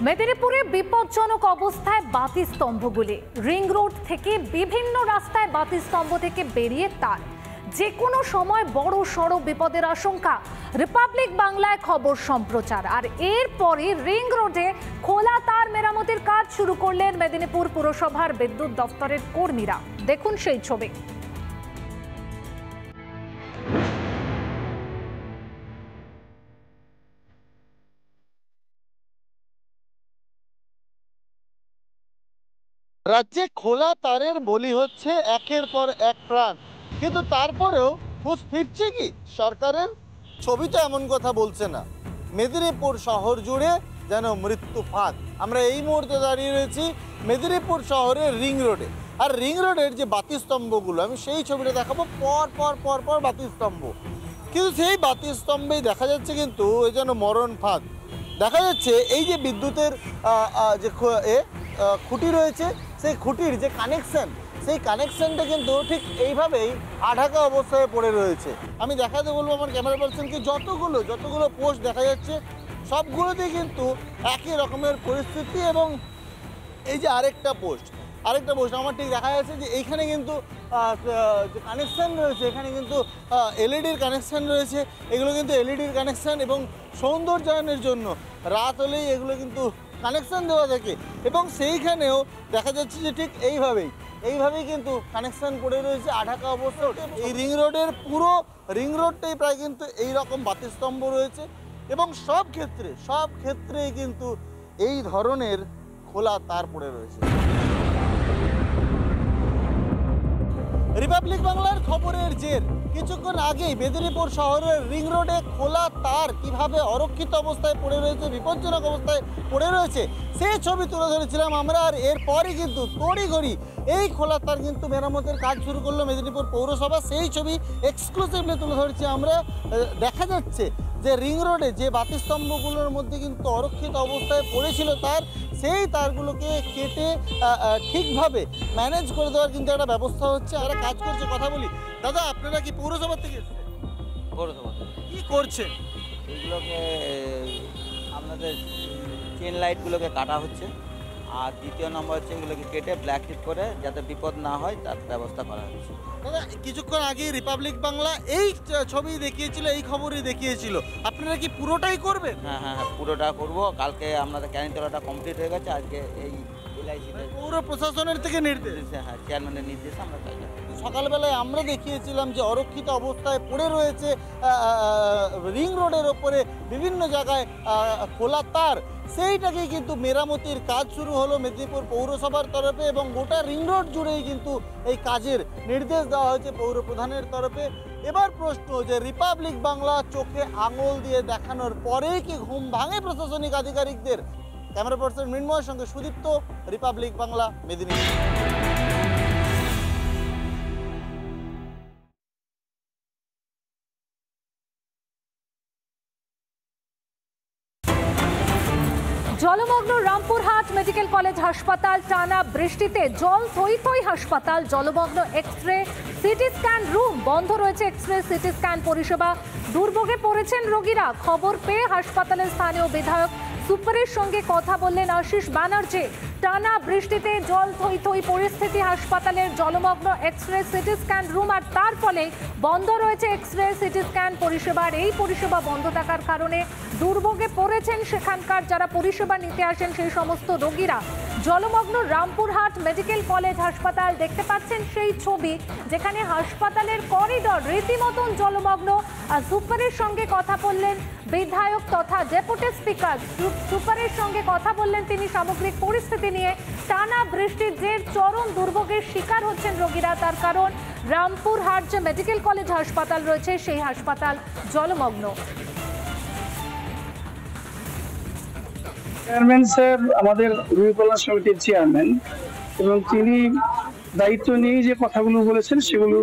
মেদিনীপুরে বিপজ্জনক অবস্থায় বাতিস্তম্ভগুলি। রিং রোড থেকে বিভিন্ন রাস্তায় বাতিস্তম্ভ থেকে বেরিয়ে তার, যে কোনো সময় বড় সড় বিপদের আশঙ্কা। রিপাবলিক বাংলায় খবর সম্প্রচার। আর এরপরে রিং রোডে খোলা তার মেরামতির কাজ শুরু করলেন মেদিনীপুর পুরসভার বিদ্যুৎ দপ্তরের কর্মীরা। দেখুন সেই ছবি। রাজ্যে খোলা তারের বলি হচ্ছে একের পর এক প্রাণ, কিন্তু তারপরেও হুঁশ ফিরছে কি সরকারের? ছবি তো এমন কথা বলছে না। মেদিনীপুর শহর জুড়ে যেন মৃত্যু ফাঁদ। আমরা এই মুহূর্তে দাঁড়িয়ে রয়েছি মেদিনীপুর শহরের রিং রোডে। আর রিং রোডের যে বাতিস্তম্ভগুলো, আমি সেই ছবিটা দেখাবো। পর পর পর পর বাতিস্তম্ভ, কিন্তু সেই বাতিস্তম্ভেই দেখা যাচ্ছে কিন্তু এই যেন মরণ ফাঁদ। দেখা যাচ্ছে এই যে বিদ্যুতের যে খুঁটি রয়েছে, সেই খুঁটির যে কানেকশন, সেই কানেকশনটা কিন্তু ঠিক এইভাবেই আঢাকা অবস্থায় পড়ে রয়েছে। আমি দেখাতে বলবো আমার ক্যামেরা পার্সনকে, যতগুলো পোস্ট দেখা যাচ্ছে সবগুলোতেই কিন্তু একই রকমের পরিস্থিতি। এবং এই যে আরেকটা পোস্ট আমার ঠিক দেখা যাচ্ছে যে এইখানে কিন্তু যে কানেকশান রয়েছে, এখানে কিন্তু এলইডির কানেকশান রয়েছে। এগুলো কিন্তু এলইডির কানেকশান এবং সৌন্দর্যায়নের জন্য রাত হলেই এগুলো কিন্তু কানেকশান দেওয়া থাকে। এবং সেইখানেও দেখা যাচ্ছে যে ঠিক এইভাবেই কিন্তু কানেকশান পড়ে রয়েছে আঢাকা অবস্থা। এই রিং রোডের পুরো রিং রোডটাই প্রায় কিন্তু এই রকম বাতিস্তম্ভ রয়েছে। এবং সব ক্ষেত্রেই কিন্তু এই ধরনের খোলা তার পড়ে রয়েছে। রিপাবলিক বাংলার খবরের জের। কিছুক্ষণ আগেই মেদিনীপুর শহরের রিং রোডে খোলা তার কিভাবে অরক্ষিত অবস্থায় পড়ে রয়েছে, বিপজ্জনক অবস্থায় পড়ে রয়েছে, সেই ছবি তুলে ধরেছিলাম আমরা। আর এরপরই কিন্তু তড়িঘড়ি এই খোলা তার কিন্তু মেরামতের কাজ শুরু করলো মেদিনীপুর পৌরসভা। সেই ছবি এক্সক্লুসিভলি তুলে ধরেছি আমরা। দেখা যাচ্ছে যে রিং রোডে যে বাতিস্তম্ভগুলোর মধ্যে কিন্তু অরক্ষিত অবস্থায় পড়েছিল তার, সেই তারগুলোকে কেটে ঠিকভাবে ম্যানেজ করে দেওয়ার কিন্তু একটা ব্যবস্থা হচ্ছে। আর কাজ করছে। কথা বলি দাদা, আপনারা কি পৌরসভা থেকে এসেছেন? পৌরসভা কি করছেন? এইগুলোকে আপনাদের চেন লাইটগুলোকে কাটা হচ্ছে, আর দ্বিতীয় নম্বর হচ্ছে এগুলোকে কেটে ব্ল্যাক টিপ করে যাতে বিপদ না হয় তার ব্যবস্থা করা হচ্ছে। দাদা, কিছুক্ষণ আগে রিপাবলিক বাংলা এই ছবি দেখিয়েছিল, এই খবরই দেখিয়েছিল। আপনারা কি পুরোটাই করবেন? হ্যাঁ, পুরোটা করব। কালকে আমাদের ক্যানিতলাটা কমপ্লিট হয়ে গেছে। আজকে এই এলআইসিতে পৌর প্রশাসনের থেকে নির্দেশ। হ্যাঁ, চেয়ারম্যানের নির্দেশে আমরা কাজ করব। সকালবেলায় আমরা দেখিয়েছিলাম যে অরক্ষিত অবস্থায় পড়ে রয়েছে রিং রোডের ওপরে বিভিন্ন জায়গায় খোলা তার। সেইটাকেই কিন্তু মেরামতির কাজ শুরু হলো মেদিনীপুর পৌরসভার তরফে, এবং গোটা রিং রোড জুড়েই কিন্তু এই কাজের নির্দেশ দেওয়া হয়েছে পৌর প্রধানের তরফে। এবার প্রশ্ন যে রিপাবলিক বাংলা চোখে আঙুল দিয়ে দেখানোর পরেই কি ঘুম ভাঙে প্রশাসনিক আধিকারিকদের? ক্যামেরা পার্সন মৃন্ময়ের সঙ্গে সুদীপ্ত, রিপাবলিক বাংলা, মেদিনীপুর। জলমগ্ন রামপুরহাট মেডিকেল কলেজ হাসপাতাল। টানা বৃষ্টিতে জল থই থই হাসপাতাল। জলমগ্ন এক্স-রে সিটি স্ক্যান রুম বন্ধ রয়েছে। এক্স-রে সিটি স্ক্যান পরিষেবা দুর্ভোগে পড়েছেন রোগীরা। খবর পেয়ে হাসপাতালের স্থানীয় বিধায়ক সুপারের সঙ্গে কথা বললেন আশিস ব্যানার্জি। টানা বৃষ্টিতে জল থই থই পরিস্থিতি হাসপাতালের। জলমগ্ন এক্স-রে সিটি স্ক্যান রুম, আর তার ফলে বন্ধ রয়েছে এক্স-রে সিটি স্ক্যান পরিষেবার। এই পরিষেবা বন্ধ থাকার কারণে দুর্ভোগে পড়েছেন সেখানকার যারা পরিষেবা নিতে আসেন সেই সমস্ত রোগীরা। জলমগ্ন রামপুরহাট মেডিকেল কলেজ হাসপাতাল। দেখতে পাচ্ছেন সেই ছবি, যেখানে হাসপাতালের করিডর রীতিমতন জলমগ্ন। আর সুপারের সঙ্গে কথা বললেন বিধায়ক তথা ডেপুটি স্পিকার। সুপারের সঙ্গে কথা বললেন তিনি সামগ্রিক পরিস্থিতি নিয়ে। টানা বৃষ্টির জের চরম দুর্ভোগের শিকার হচ্ছেন রোগীরা। তার কারণ রামপুরহাট যে মেডিকেল কলেজ হাসপাতাল রয়েছে সেই হাসপাতাল জলমগ্ন। চেয়ারম্যান স্যার আমাদের রুই কল্যাণ সমিতির চেয়ারম্যান, এবং তিনি দায়িত্ব নিয়ে যে কথাগুলো বলেছেন সেগুলো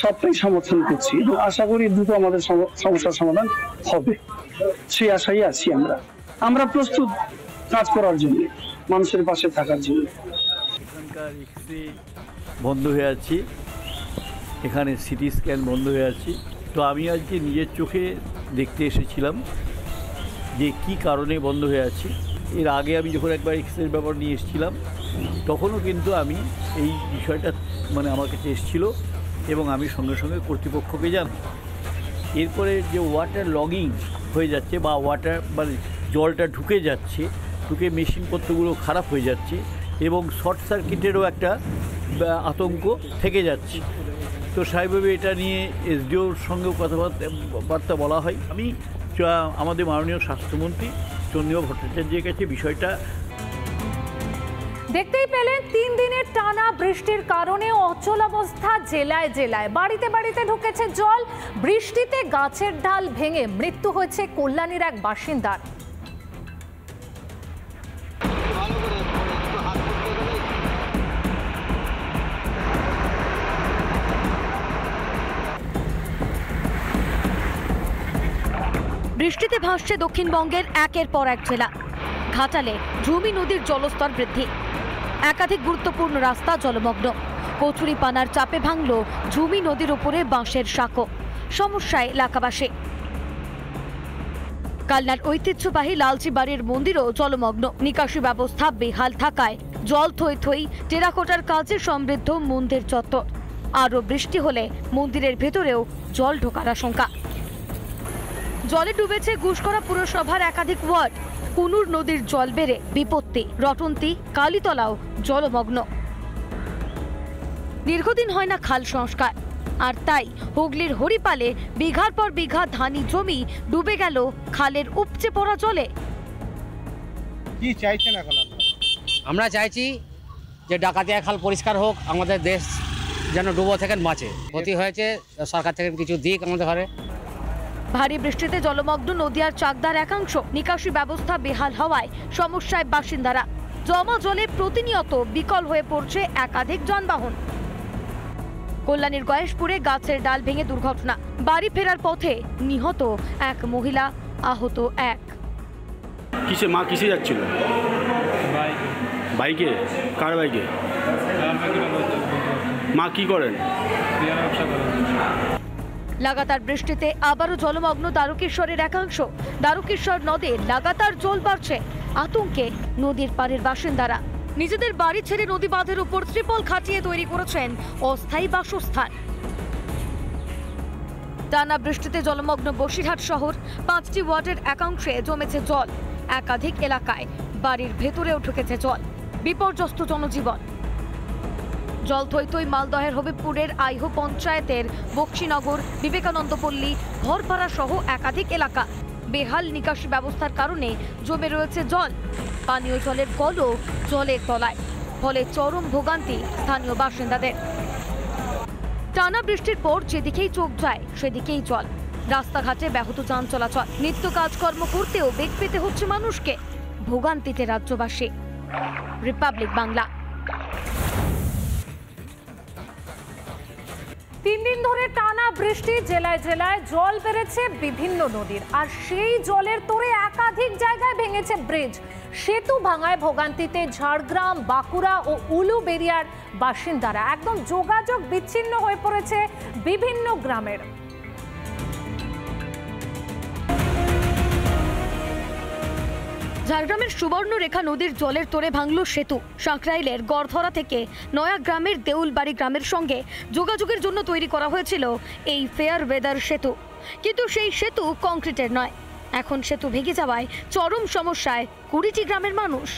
সবটাই সমর্থন করছি, এবং আশা করি দ্রুত আমাদের সমস্যার সমাধান হবে, সেই আশাই আছি। আমরা প্রস্তুত কাজ করার জন্য, মানুষের পাশে থাকার জন্য। এখানকার এক্স-রে বন্ধ হয়ে আছে, এখানে সিটি স্ক্যান বন্ধ হয়ে আছে। তো আমি আজকে নিজের চোখে দেখতে এসেছিলাম যে কি কারণে বন্ধ হয়ে আছে। এর আগে আমি যখন একবার এক্সরের ব্যাপার নিয়ে এসেছিলাম তখনও কিন্তু আমি এই বিষয়টা মানে আমার কাছে এসেছিলো এবং আমি সঙ্গে সঙ্গে কর্তৃপক্ষকে জানাই। এরপরে যে ওয়াটার লগিং হয়ে যাচ্ছে বা ওয়াটার মানে জলটা ঢুকে যাচ্ছে, ঢুকে মেশিনপত্রগুলো খারাপ হয়ে যাচ্ছে এবং শর্ট সার্কিটেরও একটা আতঙ্ক থেকে যাচ্ছে। তো স্বাভাবিকভাবে এটা নিয়ে এসডিওর সঙ্গেও কথাবার্তা বলা হয়। আমি আমাদের মাননীয় স্বাস্থ্যমন্ত্রী চন্দ্রিমা ভট্টাচার্যের কাছে বিষয়টা দেখতেই পেলেন 3 দিনের টানা বৃষ্টির কারণে অচলাবস্থা জেলায় জেলায়, বাড়িতে বাড়িতে ঢুকেছে জল। বৃষ্টিতে গাছের ডাল ভেঙে মৃত্যু হয়েছে কল্যাণীর এক বাসিন্দার। বৃষ্টিতে ভাসছে দক্ষিণবঙ্গের একের পর এক জেলা। ঘাটালে ঝুমি নদীর জলস্তর বৃদ্ধি, একাধিক গুরুত্বপূর্ণ রাস্তা জলমগ্ন। কচুরিপানার চাপে ভাঙল ঝুমি নদীর উপরে বাঁশের সাঁকো, সমস্যায় এলাকাবাসী। কালনার ঐতিহ্যবাহী লালচি বাড়ির মন্দিরও জলমগ্ন, নিকাশি ব্যবস্থা বেহাল থাকায় জল থই থই টেরাকোটার কাজে সমৃদ্ধ মন্দির চত্বর। আরও বৃষ্টি হলে মন্দিরের ভেতরেও জল ঢোকার আশঙ্কা। জলে ডুবেছে গুসকরা পুরসভার একাধিক ওয়ার্ড। কুনুর নদীর জল বেড়ে বিপত্তি, রটন্তী কালীতলাও জলমগ্ন। দীর্ঘদিন হয় না খাল সংস্কার, আর তাই হুগলির হরিপালে বিঘার পর বিঘা ধানি জমি ডুবে গেল খালের উপচে পড়া জলে। কি চাইছেন এখন আপনারা? আমরা চাইছি যে ডাকাতিয়া খাল পরিষ্কার হোক, আমাদের দেশ যেন ডুবো থেকে বাঁচে। ক্ষতি হয়েছে, সরকার থেকে কিছু দিক আমাদের ঘরে। ভারী বৃষ্টিতে জলমগ্ন নদিয়ার চাকদার একাংশ, নিকাশি ব্যবস্থা বেহাল হওয়ায় সমস্যায় বাসিন্দারা। জমা জলে প্রতিনিয়ত বিকল হয়ে পড়ছে একাধিক যানবাহন। কল্যাণীর গয়েশপুরে গাছের ডাল ভেঙে দুর্ঘটনা, বাড়ি ফেরার পথে নিহত এক মহিলা, আহত এক। কিসে যাচ্ছিল? বাইকে। কার বাইকে? মা কি করেন? লাগাতার বৃষ্টিতে আবারও জলমগ্ন দ্বারকেশ্বরের একাংশ। দ্বারকেশ্বর নদে লাগাতার জল বাড়ছে, আতঙ্কে নদীর পাড়ের বাসিন্দারা। নিজেদের বাড়ি ছেড়ে নদী বাঁধের উপর ত্রিপল খাটিয়ে তৈরি করেছেন অস্থায়ী বাসস্থান। টানা বৃষ্টিতে জলমগ্ন বসিরহাট শহর, 5টি ওয়ার্ডের একাংশে জমেছে জল। একাধিক এলাকায় বাড়ির ভেতরেও ঢুকেছে জল, বিপর্যস্ত জনজীবন। জল থই থই মালদহের হবিবপুরের আইহো পঞ্চায়েতের বক্সিনগর, বিবেকানন্দপল্লী, ভরপাড়া সহ একাধিক এলাকা। বেহাল নিকাশি ব্যবস্থার কারণে জমে রয়েছে জল, পানীয় জলের কলও জলের তলায়, ফলে চরম ভোগান্তি স্থানীয় বাসিন্দাদের। টানা বৃষ্টির পর যেদিকেই চোখ যায় সেদিকেই জল, রাস্তাঘাটে ব্যাহত যান চলাচল, নিত্য কাজকর্ম করতেও বেগ পেতে হচ্ছে মানুষকে। ভোগান্তিতে রাজ্যবাসী। রিপাবলিক বাংলা। 3 দিন ধরে টানা বৃষ্টি, জেলায় জেলায় জল বেড়েছে বিভিন্ন নদীর, আর সেই জলের তোড়ে একাধিক জায়গায় ভেঙেছে ব্রিজ। সেতু ভাঙায় ভোগান্তিতে ঝাড়গ্রাম, বাঁকুড়া ও উলুবেড়িয়ার বাসিন্দারা। একদম যোগাযোগ বিচ্ছিন্ন হয়ে পড়েছে বিভিন্ন গ্রামের। ঝাড়গ্রামের সুবর্ণরেখা নদীর জলের তোড়ে ভাঙল সেতু। সাঁকরাইলের গড়ধরা থেকে নয়াগ্রামের দেউলবাড়ি গ্রামের সঙ্গে যোগাযোগের জন্য তৈরি করা হয়েছিল এই ফেয়ার ওয়েদার সেতু, কিন্তু সেই সেতু কংক্রিটের নয়। এখন সেতু ভেঙে যাওয়ায় চরম সমস্যায় 20টি গ্রামের মানুষ।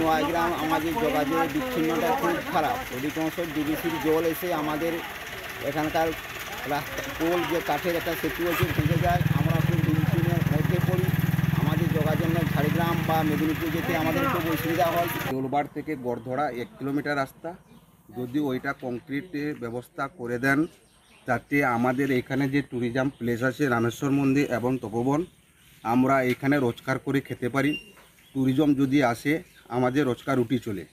নয়াগ্রাম আমাদের যোগাযোগের বিচ্ছিন্নতা খুব খারাপ। অধিকাংশ ডিবিসির জল এসে আমাদের এখানকার রাস্তা পোল যে কাঠের একটা সেতু আছে ভেঙে যায়, আমরা খুব বিচ্ছিন্নের মধ্যে পড়ি। আমাদের যোগাযোগ ঝাড়গ্রাম বা মেদিনীপুর যেতে আমাদের খুব অসুবিধা হয়। দেউলবাড় থেকে গড়ধরা 1 কিলোমিটার রাস্তা, যদি ওইটা কংক্রিটের ব্যবস্থা করে দেন যাতে আমাদের এখানে যে ট্যুরিজম প্লেস আছে রামেশ্বর মন্দির এবং তপোবন, আমরা এখানে রোজগার করে খেতে পারি। ট্যুরিজম যদি আসে আমাদের রোজগার রুটি চলে।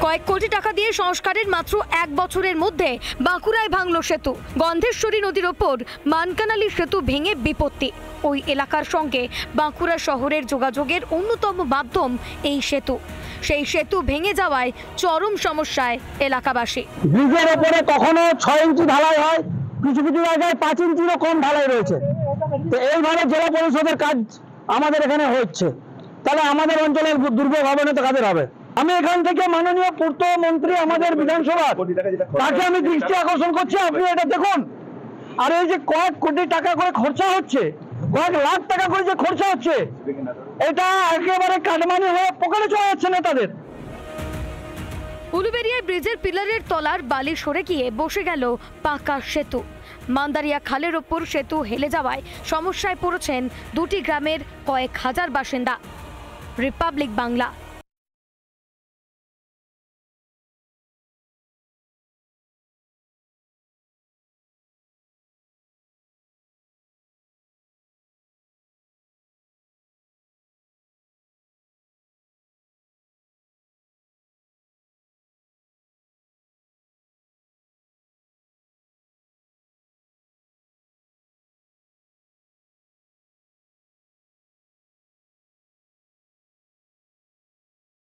কয়েক কোটি টাকা দিয়ে সংস্কারের মাত্র 1 বছরের মধ্যে বাঁকুড়ায় ভাঙল সেতু। গন্ধেশ্বরী নদীর ওপর মানকানালি সেতু ভেঙে বিপত্তি। ওই এলাকার সঙ্গে বাঁকুড়া শহরের যোগাযোগের অন্যতম মাধ্যম এই সেতু। সেই সেতু ভেঙে যাওয়ায় চরম সমস্যায় এলাকাবাসী। ব্রিজের ওপরে কখনো 6 ইঞ্চি ঢালাই হয়, কিছু কিছু জায়গায় 5 ইঞ্চিরও কম ঢালাই রয়েছে। তো এইভাবে জেলা পরিষদের কাজ আমাদের এখানে হচ্ছে। তাহলে আমাদের অঞ্চলের দুর্ভোগ হবে না তো কাদের হবে? আমি এখান থেকে মাননীয় পূর্ত মন্ত্রী আমাদের বিধানসভা তাকে আমি দৃষ্টি আকর্ষণ করছি, আপনি এটা দেখুন। আর এই যে কয়েক কোটি টাকা করে খরচা হচ্ছে, কয়েক লাখ টাকা করে যে খরচা হচ্ছে, এটা একেবারে কাটমানি হয়ে পকেটে চলে যাচ্ছে নেতাদের। উলুবেড়িয়ায় ব্রিজের পিলারের তলার বালি সরে গিয়ে বসে গেল পাকা সেতু। মান্দারিয়া খালের ওপর সেতু হেলে যাওয়ায় সমস্যায় পড়েছেন দুটি গ্রামের কয়েক হাজার বাসিন্দা। রিপাবলিক বাংলা।